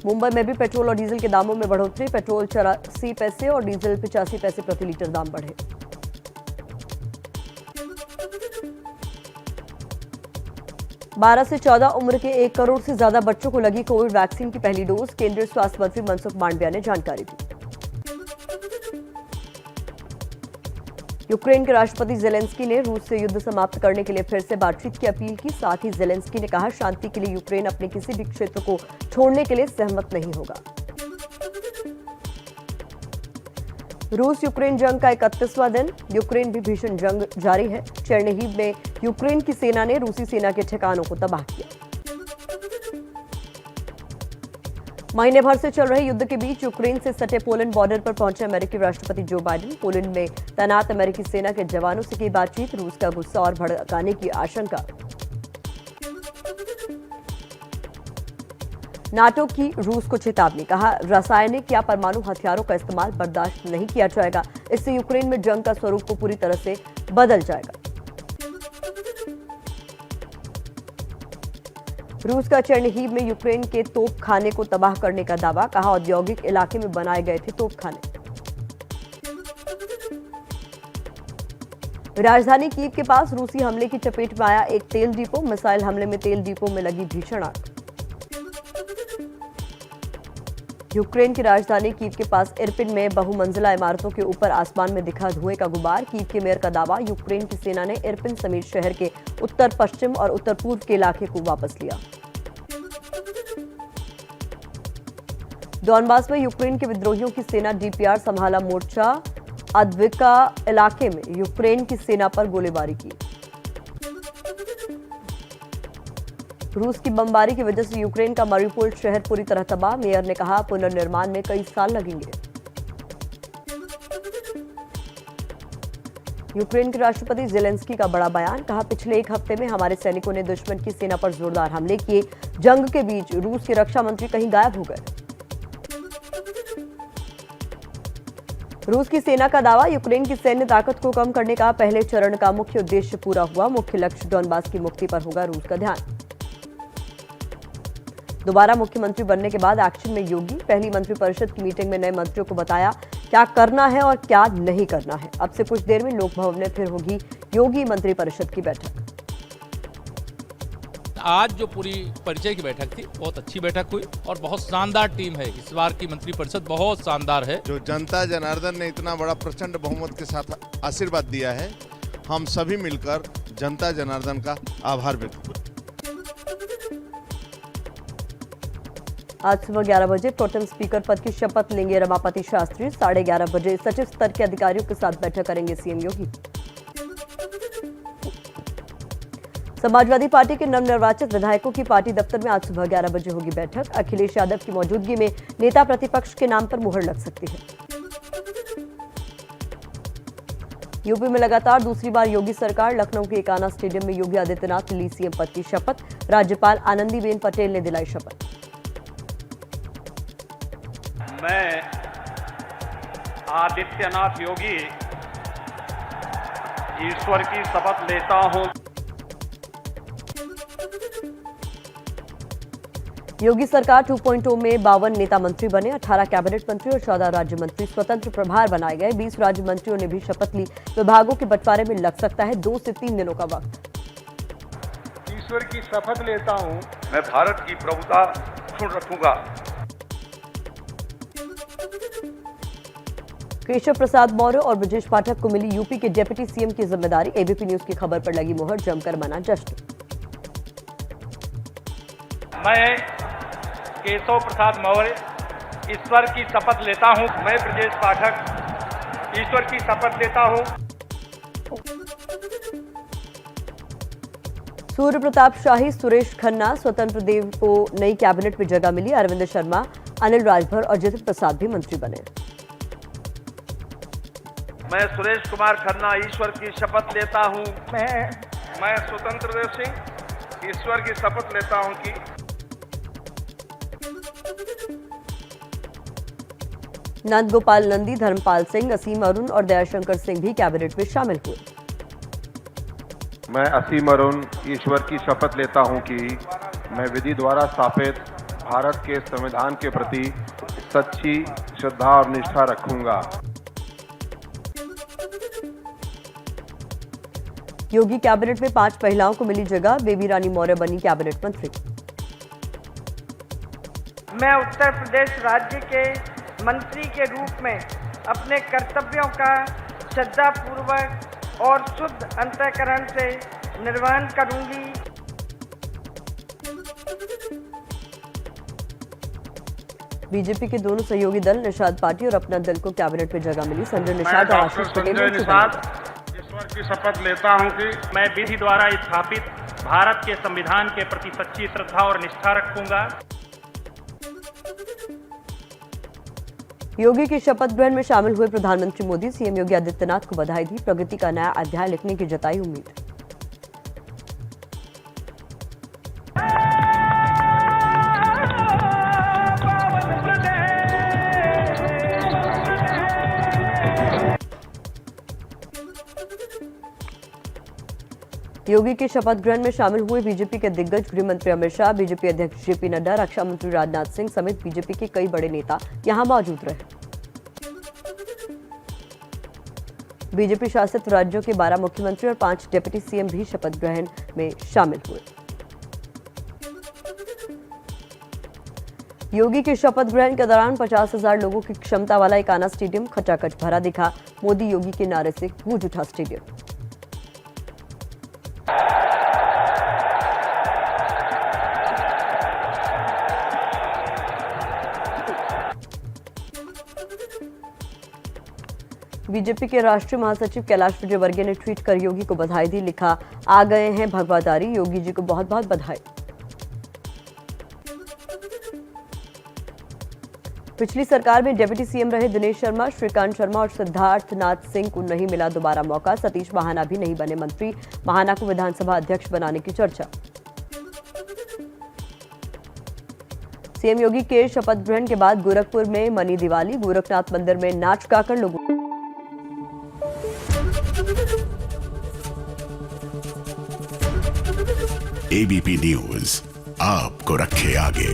मुंबई में भी पेट्रोल और डीजल के दामों में बढ़ोतरी। पेट्रोल 84 पैसे और डीजल 85 पैसे प्रति लीटर दाम बढ़े। बारह से 14 उम्र के 1 करोड़ से ज्यादा बच्चों को लगी कोविड वैक्सीन की पहली डोज। केंद्रीय स्वास्थ्य मंत्री मनसुख मांडविया ने जानकारी दी। यूक्रेन के राष्ट्रपति जेलेंस्की ने रूस से युद्ध समाप्त करने के लिए फिर से बातचीत की अपील की। साथ ही जेलेंस्की ने कहा, शांति के लिए यूक्रेन अपने किसी भी क्षेत्र को छोड़ने के लिए सहमत नहीं होगा। रूस यूक्रेन जंग का 31वां दिन। यूक्रेन भी भीषण जंग जारी है। चेर्निहिव में यूक्रेन की सेना ने रूसी सेना के ठिकानों को तबाह किया। महीने भर से चल रहे युद्ध के बीच यूक्रेन से सटे पोलैंड बॉर्डर पर पहुंचे अमेरिकी राष्ट्रपति जो बाइडेन। पोलैंड में तैनात अमेरिकी सेना के जवानों से की बातचीत। रूस का गुस्सा और भड़काने की आशंका। नाटो की रूस को चेतावनी। कहा, रासायनिक या परमाणु हथियारों का इस्तेमाल बर्दाश्त नहीं किया जाएगा। इससे यूक्रेन में जंग का स्वरूप को पूरी तरह से बदल जाएगा। रूस का चेर्निहिव में यूक्रेन के तोप खाने को तबाह करने का दावा। कहा, औद्योगिक इलाके में बनाए गए थे तोप खाने। राजधानी कीव के पास रूसी हमले की चपेट में आया एक तेल डिपो। मिसाइल हमले में तेल डिपो में लगी भीषण आग। यूक्रेन की राजधानी कीव के पास इरपिन में बहुमंजिला इमारतों के ऊपर आसमान में दिखा धुएं का गुबार। कीव के मेयर का दावा, यूक्रेन की सेना ने इरपिन समेत शहर के उत्तर पश्चिम और उत्तर पूर्व के इलाके को वापस लिया। डॉनबास में यूक्रेन के विद्रोहियों की सेना डीपीआर संभाला मोर्चा। अद्विका इलाके में यूक्रेन की सेना पर गोलीबारी की। रूस की बमबारी की वजह से यूक्रेन का मारिउपोल शहर पूरी तरह तबाह। मेयर ने कहा, पुनर्निर्माण में कई साल लगेंगे। यूक्रेन के राष्ट्रपति जेलेंस्की का बड़ा बयान। कहा, पिछले एक हफ्ते में हमारे सैनिकों ने दुश्मन की सेना पर जोरदार हमले किए। जंग के बीच रूस के रक्षा मंत्री कहीं गायब हो गए। रूस की सेना का दावा, यूक्रेन की सैन्य ताकत को कम करने का पहले चरण का मुख्य उद्देश्य पूरा हुआ। मुख्य लक्ष्य डॉनबास की मुक्ति पर होगा रूस का ध्यान। दोबारा मुख्यमंत्री बनने के बाद एक्शन में योगी। पहली मंत्रिपरिषद की मीटिंग में नए मंत्रियों को बताया क्या करना है और क्या नहीं करना है। अब से कुछ देर में लोक भवन में फिर होगी योगी मंत्रिपरिषद की बैठक। आज जो पूरी परिचय की बैठक थी, बहुत अच्छी बैठक हुई और बहुत शानदार टीम है। इस बार की मंत्रिपरिषद बहुत शानदार है। जो जनता जनार्दन ने इतना बड़ा प्रचंड बहुमत के साथ आशीर्वाद दिया है, हम सभी मिलकर जनता जनार्दन का आभार व्यक्त करते हैं। आज सुबह 11 बजे प्रोटेम स्पीकर पद की शपथ लेंगे रमापति शास्त्री। 11:30 बजे सचिव स्तर के अधिकारियों के साथ बैठक करेंगे सीएम योगी। समाजवादी पार्टी के नवनिर्वाचित विधायकों की पार्टी दफ्तर में आज सुबह 11 बजे होगी बैठक। अखिलेश यादव की मौजूदगी में नेता प्रतिपक्ष के नाम पर मुहर लग सकती है। यूपी में लगातार दूसरी बार योगी सरकार। लखनऊ के एकाना स्टेडियम में योगी आदित्यनाथ ने ली सीएम पद की शपथ। राज्यपाल आनंदीबेन पटेल ने दिलाई शपथ। मैं आदित्यनाथ योगी ईश्वर की शपथ लेता हूं। योगी सरकार 2.0 में 52 नेता मंत्री बने। 18 कैबिनेट मंत्री और 14 राज्य मंत्री स्वतंत्र प्रभार बनाए गए। 20 राज्य मंत्रियों ने भी शपथ ली। विभागों के बंटवारे में लग सकता है 2 से 3 दिनों का वक्त। ईश्वर की शपथ लेता हूं, मैं भारत की प्रभुता अक्षुण्ण रखूंगा। केशव प्रसाद मौर्य और ब्रजेश पाठक को मिली यूपी के डिप्टी सीएम की जिम्मेदारी। एबीपी न्यूज की खबर पर लगी मुहर। जमकर मना जश्न। मैं केशव प्रसाद मौर्य ईश्वर की शपथ लेता हूं। मैं ब्रजेश पाठक ईश्वर की शपथ लेता हूं। सूर्य प्रताप शाही, सुरेश खन्ना, स्वतंत्र देव को नई कैबिनेट में जगह मिली। अरविंद शर्मा, अनिल राजभर और जितिन प्रसाद भी मंत्री बने। मैं सुरेश कुमार खन्ना ईश्वर की शपथ लेता हूं। मैं स्वतंत्र देव सिंह ईश्वर की शपथ लेता हूं कि नंद गोपाल नंदी, धर्मपाल सिंह, असीम अरुण और दयाशंकर सिंह भी कैबिनेट में शामिल हुए। मैं असीम अरुण ईश्वर की शपथ लेता हूं कि मैं विधि द्वारा स्थापित भारत के संविधान के प्रति सच्ची श्रद्धा और निष्ठा रखूंगा। योगी कैबिनेट में 5 महिलाओं को मिली जगह, बेबी रानी मौर्य बनी कैबिनेट मंत्री। मैं उत्तर प्रदेश राज्य के मंत्री के रूप में अपने कर्तव्यों का श्रद्धापूर्वक और शुद्ध अंतःकरण से निर्वहन करूंगी। बीजेपी के दोनों सहयोगी दल निषाद पार्टी और अपना दल को कैबिनेट में जगह मिली। संजय निषाद और आशीष पटेल ने ईश्वर की शपथ लेता हूं कि मैं विधि द्वारा स्थापित भारत के संविधान के प्रति सच्ची श्रद्धा और निष्ठा रखूंगा। योगी के शपथ ग्रहण में शामिल हुए प्रधानमंत्री मोदी, सीएम योगी आदित्यनाथ को बधाई दी, प्रगति का नया अध्याय लिखने की जताई उम्मीद। योगी के शपथ ग्रहण में शामिल हुए बीजेपी के दिग्गज गृह मंत्री अमित शाह, बीजेपी अध्यक्ष जेपी नड्डा, रक्षा मंत्री राजनाथ सिंह समेत बीजेपी के कई बड़े नेता यहां मौजूद रहे। बीजेपी शासित राज्यों के 12 मुख्यमंत्री और 5 डिप्टी सीएम भी शपथ ग्रहण में शामिल हुए। योगी के शपथ ग्रहण के दौरान 50,000 लोगों की क्षमता वाला एकाना स्टेडियम खचाखच भरा दिखा। मोदी योगी के नारे से गूंज उठा स्टेडियम। बीजेपी के राष्ट्रीय महासचिव कैलाश विजयवर्गीय ने ट्वीट कर योगी को बधाई दी, लिखा, आ गए हैं भगवाधारी, योगी जी को बहुत बहुत बधाई। पिछली सरकार में डिप्टी सीएम रहे दिनेश शर्मा, श्रीकांत शर्मा और सिद्धार्थ नाथ सिंह को नहीं मिला दोबारा मौका। सतीश महाना भी नहीं बने मंत्री, महाना को विधानसभा अध्यक्ष बनाने की चर्चा। सीएम योगी के शपथ ग्रहण के बाद गोरखपुर में मनी दिवाली, गोरखनाथ मंदिर में नाच गाकर लोगों एबीपी न्यूज आपको रखे आगे।